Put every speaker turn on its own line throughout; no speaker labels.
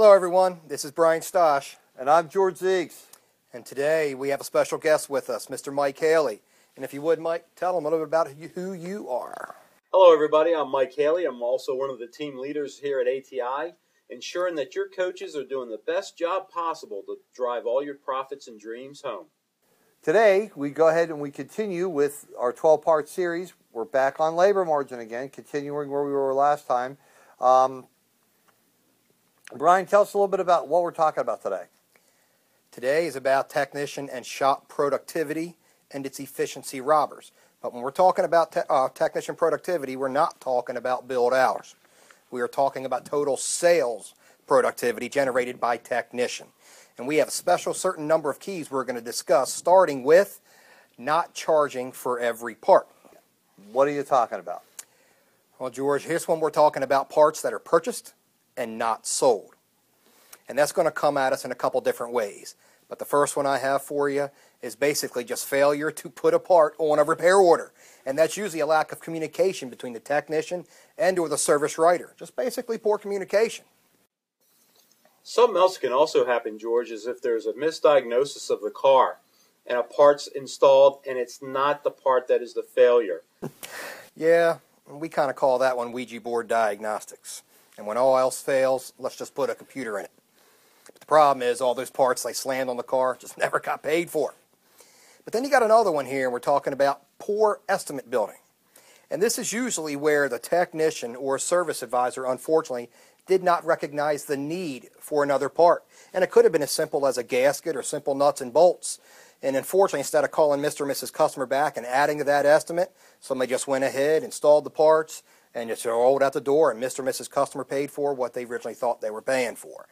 Hello everyone, this is Brian Stosh.
And I'm George Zeeks.
And today we have a special guest with us, Mr. Mike Haley. And if you would, Mike, tell them a little bit about who you are.
Hello everybody, I'm Mike Haley. I'm also one of the team leaders here at ATI, ensuring that your coaches are doing the best job possible to drive all your profits and dreams home.
Today, we go ahead and we continue with our 12-part series. We're back on labor margin again, continuing where we were last time. Brian, tell us a little bit about what we're talking about today.
Today is about technician and shop productivity and its efficiency robbers. But when we're talking about technician productivity, we're not talking about billed hours. We are talking about total sales productivity generated by technician. And we have a special certain number of keys we're going to discuss, starting with not charging for every part.
What are you talking about?
Well, George, here's when we're talking about parts that are purchased and not sold. And that's going to come at us in a couple different ways. But the first one I have for you is basically just failure to put a part on a repair order. And that's usually a lack of communication between the technician and or the service writer. Just basically poor communication.
Something else can also happen, George, is if there's a misdiagnosis of the car and a part's installed and it's not the part that is the failure.
Yeah, we kind of call that one Ouija board diagnostics. And when all else fails, let's just put a computer in it. But the problem is all those parts they slammed on the car just never got paid for. But then you got another one here, and we're talking about poor estimate building. And this is usually where the technician or service advisor, unfortunately, did not recognize the need for another part. And it could have been as simple as a gasket or simple nuts and bolts. And unfortunately, instead of calling Mr. or Mrs. Customer back and adding to that estimate, somebody just went ahead, installed the parts, and just rolled out the door, and Mr. or Mrs. Customer paid for what they originally thought they were paying for.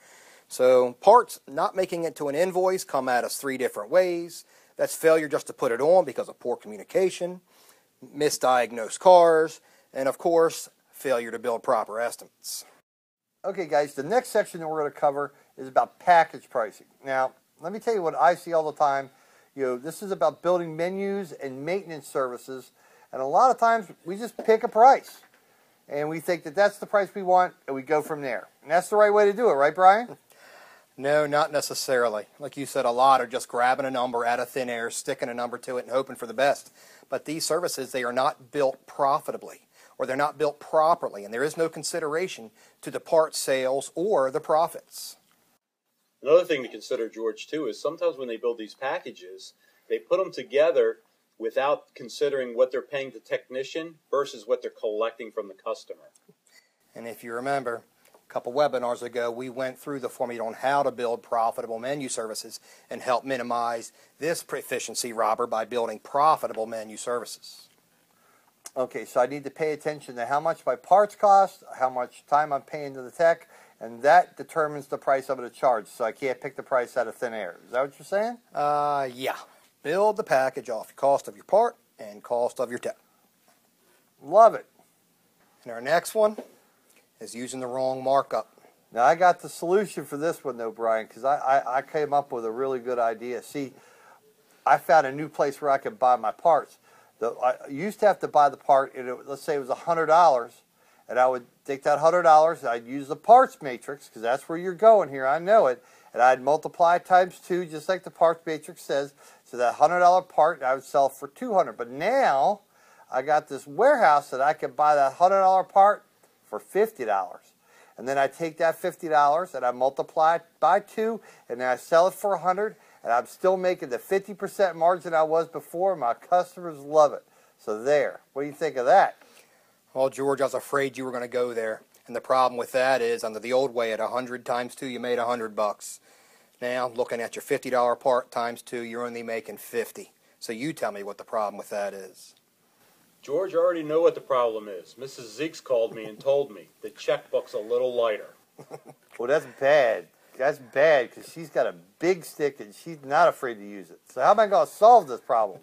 So parts not making it to an invoice come at us three different ways. That's failure just to put it on because of poor communication, misdiagnosed cars, and of course, failure to build proper estimates.
Okay, guys, the next section that we're going to cover is about package pricing. Now, let me tell you what I see all the time. This is about building menus and maintenance services, and a lot of times we just pick a price. And we think that that's the price we want, and we go from there. And that's the right way to do it, right, Brian?
No, not necessarily. Like you said, a lot are just grabbing a number out of thin air, sticking a number to it, and hoping for the best. But these services, they are not built profitably, or they're not built properly, and there is no consideration to the part sales or the profits.
Another thing to consider, George, too, is sometimes when they build these packages, they put them together without considering what they're paying the technician versus what they're collecting from the customer.
And if you remember, a couple webinars ago, we went through the formula on how to build profitable menu services and help minimize this efficiency robber by building profitable menu services.
Okay, so I need to pay attention to how much my parts cost, how much time I'm paying to the tech, and that determines the price I'm going to charge. So I can't pick the price out of thin air. Is that what you're saying?
Yeah. Build the package off the cost of your part and cost of your tech.
Love it.
And our next one is using the wrong markup.
Now, I got the solution for this one, though, Brian, because I came up with a really good idea. See, I found a new place where I could buy my parts. I used to have to buy the part, and let's say it was $100, and I would take that $100, I'd use the parts matrix, because that's where you're going here, I know it, and I'd multiply times 2, just like the parts matrix says. So that $100 part, I would sell for $200. But now, I got this warehouse that I can buy that $100 part for $50. And then I take that $50 and I multiply it by 2, and then I sell it for $100, and I'm still making the 50% margin I was before. My customers love it. So there. What do you think of that?
Well, George, I was afraid you were going to go there. And the problem with that is, under the old way, at 100 times 2, you made $100. Now, looking at your $50 part times 2, you're only making $50. So you tell me what the problem with that is.
George, I already know what the problem is. Mrs. Zeeks called me and told me the checkbook's a little lighter.
Well, that's bad. That's bad because she's got a big stick and she's not afraid to use it. So how am I going to solve this problem?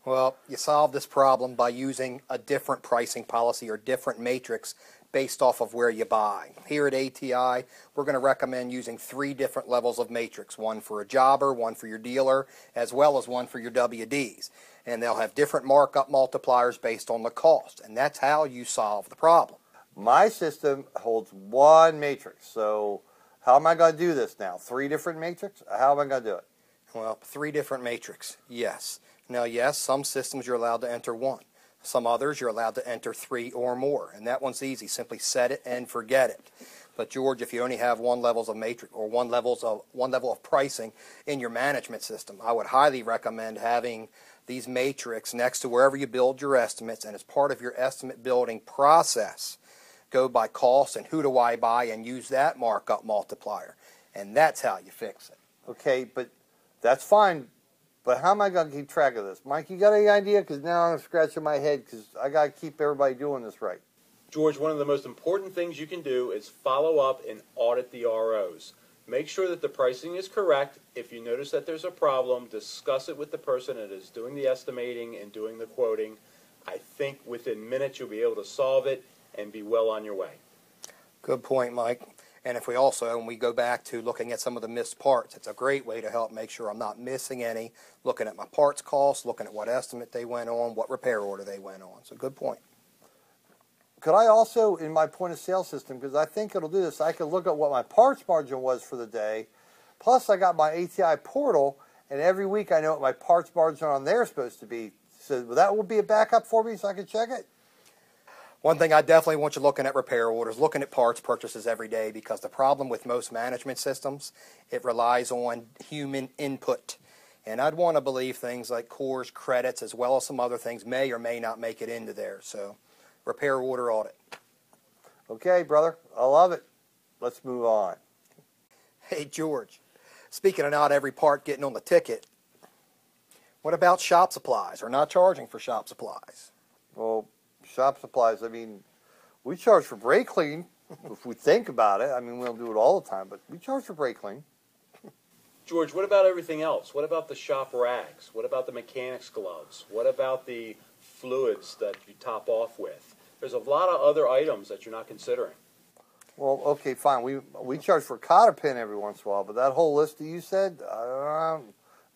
Well, you solve this problem by using a different pricing policy or different matrix based off of where you buy. Here at ATI, we're going to recommend using 3 different levels of matrix, one for a jobber, one for your dealer, as well as one for your WDs. And they'll have different markup multipliers based on the cost, and that's how you solve the problem.
My system holds one matrix, so How am I going to do this now? 3 different matrix? How am I going to do it?
Well, 3 different matrix, yes. Now, yes, some systems you're allowed to enter 1. Some others you're allowed to enter 3 or more, and that one's easy. Simply set it and forget it. But George, if you only have 1 levels of matrix or 1 level of pricing in your management system, I would highly recommend having these matrix next to wherever you build your estimates, and as part of your estimate building process, go by cost and who do I buy and use that markup multiplier, and that's how you fix it.
Okay, but that's fine. But how am I going to keep track of this? Mike, you got any idea? Because now I'm scratching my head because I got to keep everybody doing this right.
George, one of the most important things you can do is follow up and audit the ROs. Make sure that the pricing is correct. If you notice that there's a problem, discuss it with the person that is doing the estimating and doing the quoting. I think within minutes you'll be able to solve it and be well on your way.
Good point, Mike. And if we also, when we go back to looking at some of the missed parts, it's a great way to help make sure I'm not missing any, looking at my parts costs, looking at what estimate they went on, what repair order they went on. So good point.
Could I also, in my point of sale system, because I think it'll do this, I could look at what my parts margin was for the day, plus I got my ATI portal, and every week I know what my parts margin on there is supposed to be. So that will be a backup for me so I can check it?
One thing I definitely want you looking at repair orders, looking at parts purchases every day, because the problem with most management systems, it relies on human input. And I'd want to believe things like cores, credits, as well as some other things may or may not make it into there. So repair order audit.
Okay, brother. I love it. Let's move on.
Hey, George, speaking of not every part getting on the ticket, what about shop supplies or not charging for shop supplies?
Well, shop supplies, I mean, we charge for brake clean, if we think about it. I mean, we don't do it all the time, but we charge for brake clean.
George, what about everything else? What about the shop rags? What about the mechanics gloves? What about the fluids that you top off with? There's a lot of other items that you're not considering.
Well, okay, fine. We charge for cotter pin every once in a while, but that whole list that you said,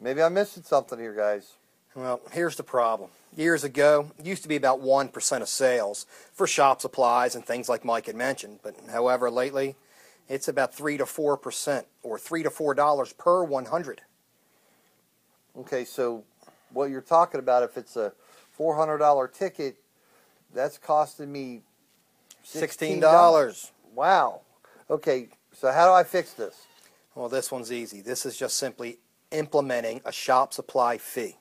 maybe I'm missing something here, guys.
Well, here's the problem. Years ago, it used to be about 1% of sales for shop supplies and things like Mike had mentioned. But however, lately, it's about 3 to 4%, or $3 to $4 per 100.
Okay, so what you're talking about, if it's a $400 ticket, that's costing me
$16.
Wow. Okay, so how do I fix this?
Well, this one's easy. This is just simply implementing a shop supply fee.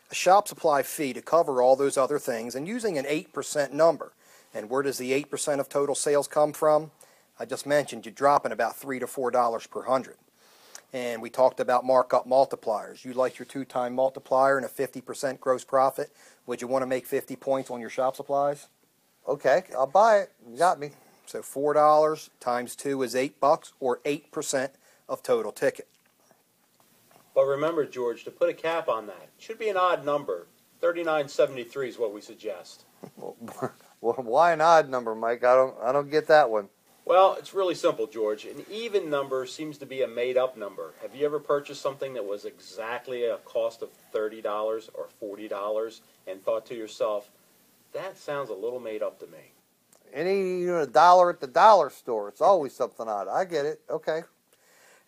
A shop supply fee to cover all those other things and using an 8% number. And where does the 8% of total sales come from? I just mentioned you're dropping about $3 to $4 per 100. And we talked about markup multipliers. You like your 2-time multiplier and a 50% gross profit. Would you want to make 50 points on your shop supplies?
Okay, I'll buy it. You got me.
So $4 times 2 is $8, or 8% of total ticket.
But remember, George, to put a cap on that, it should be an odd number. $39.73 is what we suggest.
Well, why an odd number, Mike? I don't get that one.
Well, it's really simple, George. An even number seems to be a made-up number. Have you ever purchased something that was exactly a cost of $30 or $40 and thought to yourself, that sounds a little made up to me?
A dollar at the dollar store. It's always something odd. I get it. Okay.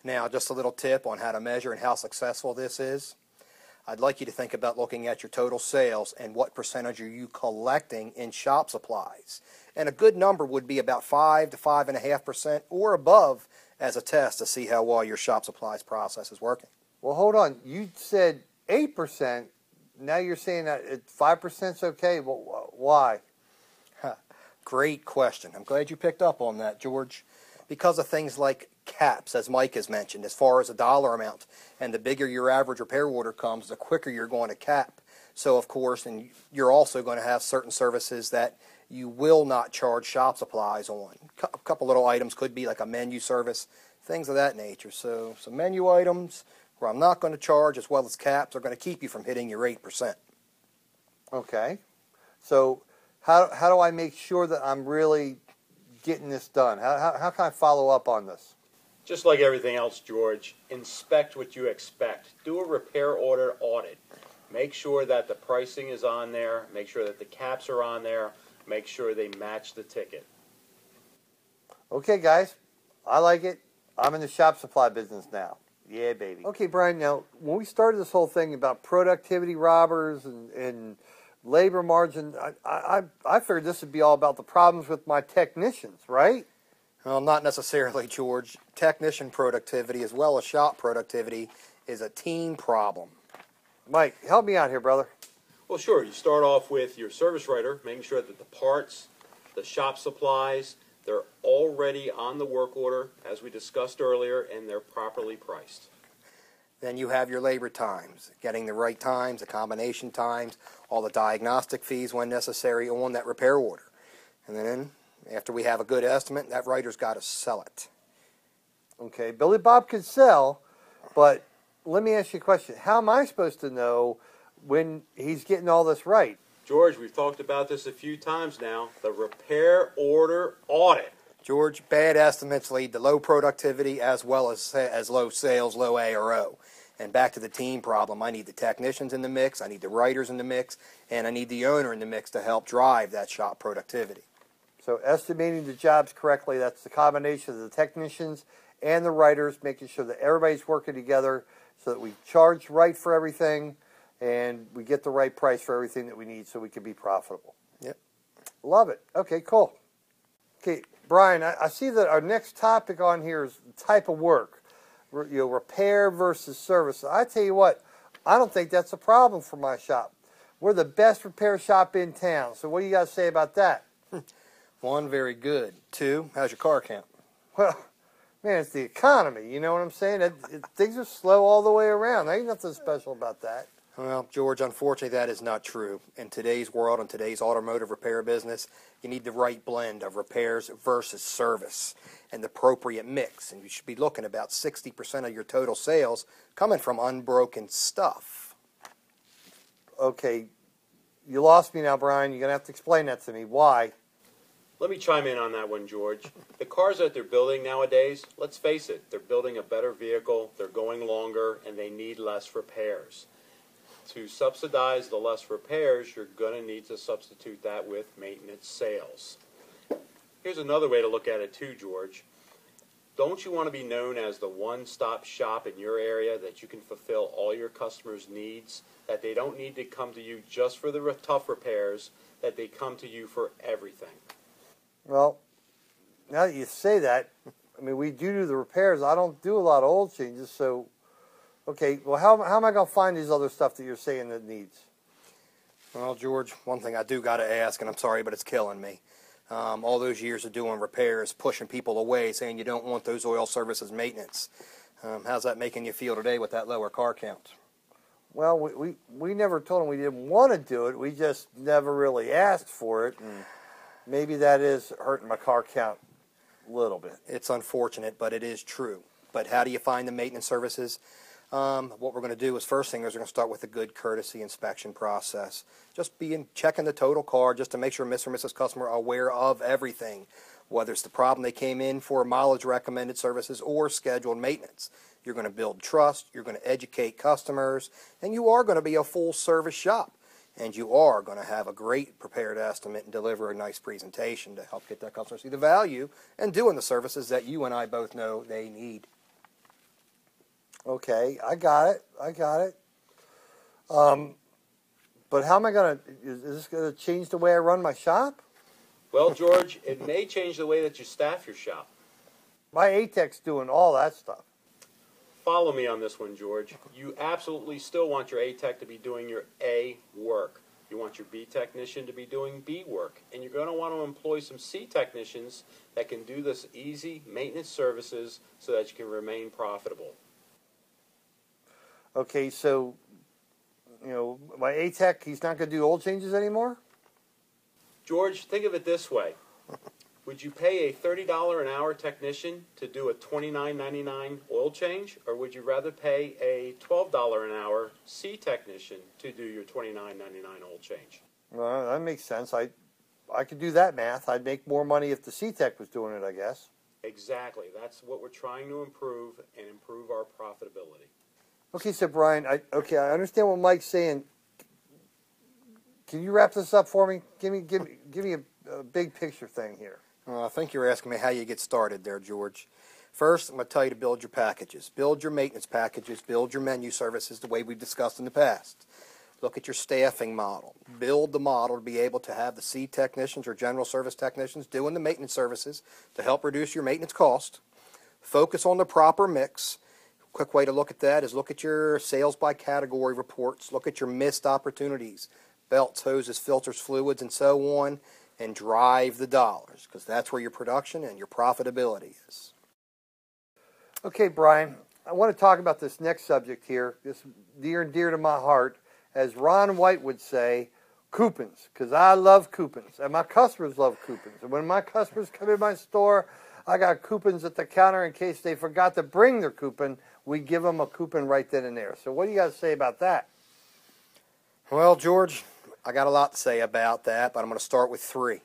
Now, just a little tip on how to measure and how successful this is. I'd like you to think about looking at your total sales and what percentage are you collecting in shop supplies. And a good number would be about 5 to 5.5% or above as a test to see how well your shop supplies process is working.
Well, hold on. You said 8%. Now you're saying that 5% is okay. Well, why?
Great question. I'm glad you picked up on that, George. Because of things like caps, as Mike has mentioned, as far as a dollar amount. And the bigger your average repair order comes, the quicker you're going to cap. So, of course, and you're also going to have certain services that you will not charge shop supplies on. A couple little items could be like a menu service, things of that nature. So some menu items where I'm not going to charge, as well as caps, are going to keep you from hitting your 8%.
Okay. So how do I make sure that I'm really getting this done? How can I follow up on this?
Just like everything else, George, inspect what you expect. Do a repair order audit. Make sure that the pricing is on there. Make sure that the caps are on there. Make sure they match the ticket.
Okay, guys. I like it. I'm in the shop supply business now. Yeah, baby. Okay, Brian, now, when we started this whole thing about productivity robbers and labor margin, I figured this would be all about the problems with my technicians, right?
Well, not necessarily, George. Technician productivity as well as shop productivity is a team problem.
Mike, help me out here, brother.
Well, sure. You start off with your service writer, making sure that the parts, the shop supplies, they're already on the work order, as we discussed earlier, and they're properly priced.
Then you have your labor times, getting the right times, the combination times, all the diagnostic fees when necessary on that repair order. And then, after we have a good estimate, that writer's got to sell it.
Okay, Billy Bob could sell, but let me ask you a question. How am I supposed to know when he's getting all this right?
George, we've talked about this a few times now. The repair order audit.
George, bad estimates lead to low productivity as well as low sales, low ARO. And back to the team problem, I need the technicians in the mix, I need the writers in the mix, and I need the owner in the mix to help drive that shop productivity.
So estimating the jobs correctly, that's the combination of the technicians and the writers, making sure that everybody's working together so that we charge right for everything and we get the right price for everything that we need so we can be profitable.
Yep.
Love it. Okay, cool. Okay, Brian, I see that our next topic on here is type of work, repair versus service. I tell you what, I don't think that's a problem for my shop. We're the best repair shop in town. So what do you got to say about that?
1, very good. 2, how's your car count?
Well, man, it's the economy. You know what I'm saying? Things are slow all the way around. There ain't nothing special about that.
Well, George, unfortunately, that is not true. In today's world, in today's automotive repair business, you need the right blend of repairs versus service and the appropriate mix. And you should be looking at about 60% of your total sales coming from unbroken stuff.
Okay, you lost me now, Brian. You're going to have to explain that to me. Why?
Let me chime in on that one, George. The cars that they're building nowadays, let's face it, they're building a better vehicle, they're going longer, and they need less repairs. To subsidize the less repairs, you're going to need to substitute that with maintenance sales. Here's another way to look at it too, George. Don't you want to be known as the one-stop shop in your area, that you can fulfill all your customers' needs, that they don't need to come to you just for the tough repairs, that they come to you for everything?
Well, now that you say that, I mean, we do the repairs. I don't do a lot of oil changes, so... Okay, well, how am I going to find these other stuff that you're saying that needs?
Well, George, one thing I do got to ask, and I'm sorry, but it's killing me. All those years of doing repairs, pushing people away, saying you don't want those oil services maintenance. How's that making you feel today with that lower car count?
Well, we never told them we didn't want to do it. We just never really asked for it. And maybe that is hurting my car count a little bit.
It's unfortunate, but it is true. But how do you find the maintenance services? What we're going to do is, first thing is we're going to start with a good courtesy inspection process. Just checking the total car just to make sure Mr. and Mrs. Customer are aware of everything, whether it's the problem they came in for, mileage recommended services, or scheduled maintenance. You're going to build trust, you're going to educate customers, and you are going to be a full service shop. And you are going to have a great prepared estimate and deliver a nice presentation to help get that customer see the value and doing the services that you and I both know they need.
Okay, I got it. But how am I going to, is this going to change the way I run my shop?
Well, George, it may change the way that you staff your shop.
My ATEC's doing all that stuff.
Follow me on this one, George. You absolutely still want your A-Tech to be doing your A work. You want your B technician to be doing B work. And you're going to want to employ some C technicians that can do this easy maintenance services so that you can remain profitable.
Okay, so, my ATEC, he's not going to do oil changes anymore?
George, think of it this way. Would you pay a $30 an hour technician to do a $29.99 oil change, or would you rather pay a $12 an hour C technician to do your $29.99 oil change?
Well, that makes sense. I could do that math. I'd make more money if the C Tech was doing it, I guess.
Exactly. That's what we're trying to improve and improve our profitability.
Okay, so Brian, I understand what Mike's saying. Can you wrap this up for me? Give me a big picture thing here.
I think you're asking me how you get started there, George. First, I'm going to tell you to build your packages. Build your maintenance packages. Build your menu services the way we've discussed in the past. Look at your staffing model. Build the model to be able to have the C technicians or general service technicians doing the maintenance services to help reduce your maintenance cost. Focus on the proper mix. Quick way to look at that is look at your sales by category reports. Look at your missed opportunities, belts, hoses, filters, fluids, and so on, and drive the dollars, because that's where your production and your profitability is.
Okay, Brian, I want to talk about this next subject here. This near and dear to my heart. As Ron White would say, coupons, because I love coupons, and my customers love coupons. And when my customers come in my store, I got coupons at the counter in case they forgot to bring their coupon. We give them a coupon right then and there. So what do you got to say about that?
Well, George, I got a lot to say about that, but I'm going to start with 3.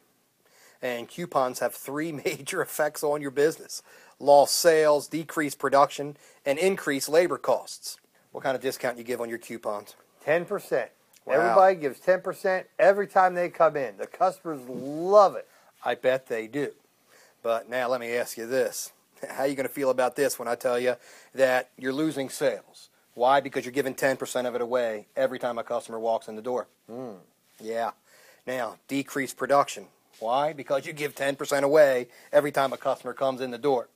And coupons have 3 major effects on your business: lost sales, decreased production, and increased labor costs. What kind of discount you give on your coupons?
10%.
Wow.
Everybody gives 10% every time they come in. The customers love it.
I bet they do. But now let me ask you this. How are you going to feel about this when I tell you that you're losing sales? Why? Because you're giving 10% of it away every time a customer walks in the door. Yeah. Now, decreased production. Why? Because you give 10% away every time a customer comes in the door.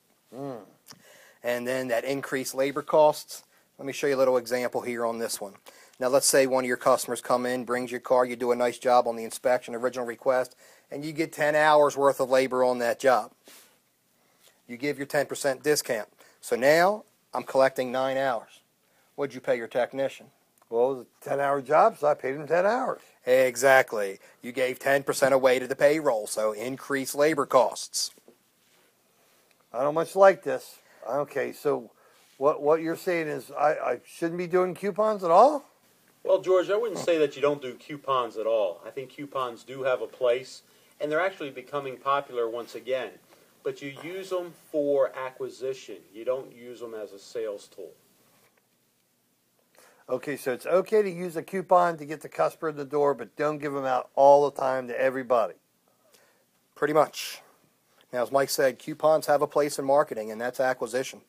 And then that increased labor costs. Let me show you a little example here on this one. Now, let's say one of your customers come in, brings your car, you do a nice job on the inspection, original request, and you get 10 hours worth of labor on that job. You give your 10% discount. So now I'm collecting 9 hours. What'd you pay your technician?
Well, it was a 10-hour job, so I paid him 10 hours.
Exactly. You gave 10% away to the payroll, so increased labor costs.
I don't much like this. Okay, so what you're saying is I shouldn't be doing coupons at all?
Well, George, I wouldn't say that you don't do coupons at all. I think coupons do have a place, and they're actually becoming popular once again. But you use them for acquisition. You don't use them as a sales tool.
Okay, so it's okay to use a coupon to get the customer in the door, but don't give them out all the time to everybody.
Pretty much. Now, as Mike said, coupons have a place in marketing, and that's acquisition.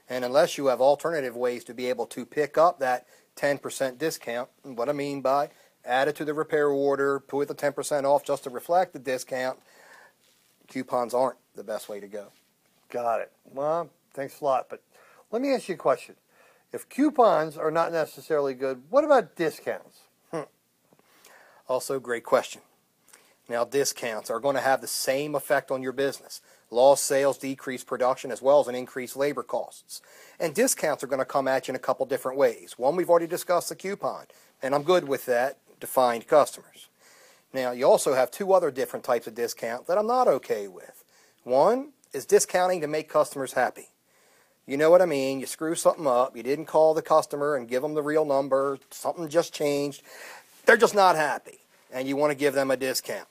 And unless you have alternative ways to be able to pick up that 10% discount, what I mean by add it to the repair order, put the 10% off just to reflect the discount, coupons aren't the best way to go.
Got it. Well, thanks a lot. But let me ask you a question. If coupons are not necessarily good, what about discounts?
Also, great question. Now, discounts are going to have the same effect on your business. Lost sales, decreased production, as well as an increased labor costs. And discounts are going to come at you in a couple different ways. One, we've already discussed the coupon, and I'm good with that, defined customers. Now, you also have 2 other different types of discount that I'm not okay with. One is discounting to make customers happy. You know what I mean. You screw something up. You didn't call the customer and give them the real number. Something just changed. They're just not happy, and you want to give them a discount.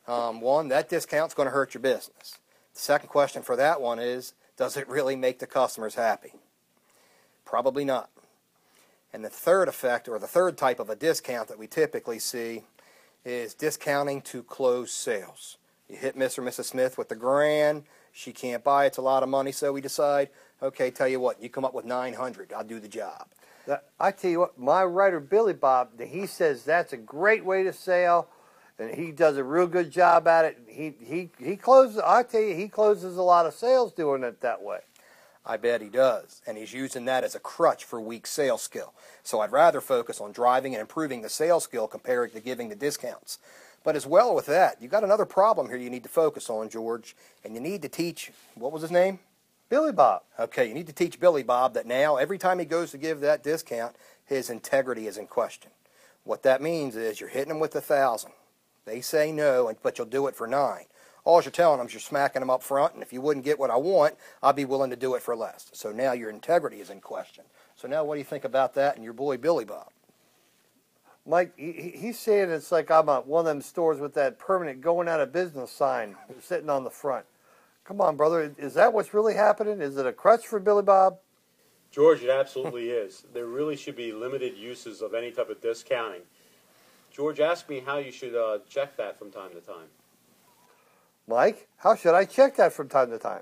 One, that discount's going to hurt your business. The second question for that one is, does it really make the customers happy? Probably not. And the third effect, or the third type of a discount that we typically see, is discounting to close sales. You hit Mr. or Mrs. Smith with the $1,000. She can't buy it. It's a lot of money, so we decide, okay, tell you what, you come up with $900. I'll do the job.
I tell you what, my writer Billy Bob, he says that's a great way to sell, and he does a real good job at it. He closes. I tell you, he closes a lot of sales doing it that way.
I bet he does, and he's using that as a crutch for weak sales skill. So I'd rather focus on driving and improving the sales skill compared to giving the discounts. But as well with that, you've got another problem here you need to focus on, George, and you need to teach, what was his name?
Billy Bob.
Okay, you need to teach Billy Bob that now every time he goes to give that discount, his integrity is in question. What that means is you're hitting him with 1,000. They say no, but you'll do it for 9. All you're telling them is you're smacking them up front, and if you wouldn't get what I want, I'll be willing to do it for less. So now your integrity is in question. So now what do you think about that and your boy Billy Bob?
Mike, he's saying it's like I'm at one of them stores with that permanent going out of business sign sitting on the front. Come on, brother. Is that what's really happening? Is it a crutch for Billy Bob?
George, it absolutely is. There really should be limited uses of any type of discounting. George asked me how you should check that from time to time.
Mike, how should I check that from time to time?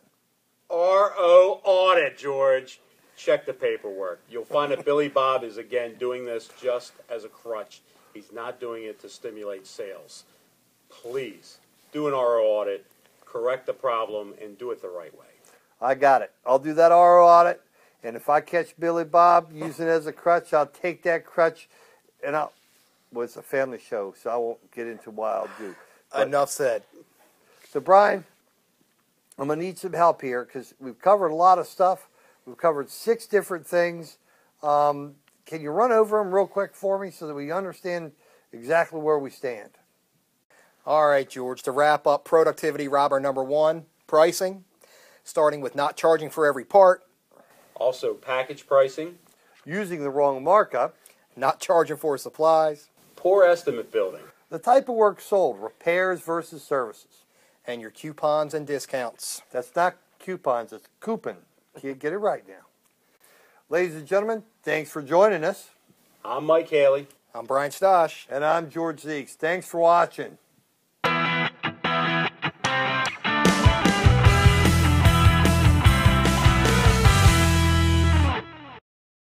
RO audit, George. Check the paperwork. You'll find that Billy Bob is, again, doing this just as a crutch. He's not doing it to stimulate sales. Please, do an RO audit, correct the problem, and do it the right way.
I got it. I'll do that RO audit, and if I catch Billy Bob using it as a crutch, I'll take that crutch, and I'll... Well, it's a family show, so I won't get into why I'll do. But,
Enough said.
so, Brian, I'm going to need some help here because we've covered a lot of stuff. We've covered 6 different things. Can you run over them real quick for me so that we understand exactly where we stand?
All right, George, to wrap up productivity robber number 1, pricing, starting with not charging for every part,
Also, package pricing,
Using the wrong markup,
not charging for supplies,
poor estimate building,
the type of work sold, repairs versus services.
and your coupons and discounts.
That's not coupons, it's coupon. You get it right now. Ladies and gentlemen, thanks for joining us.
I'm Mike Haley.
I'm Brian Stosh.
And I'm George Zeeks. Thanks for watching.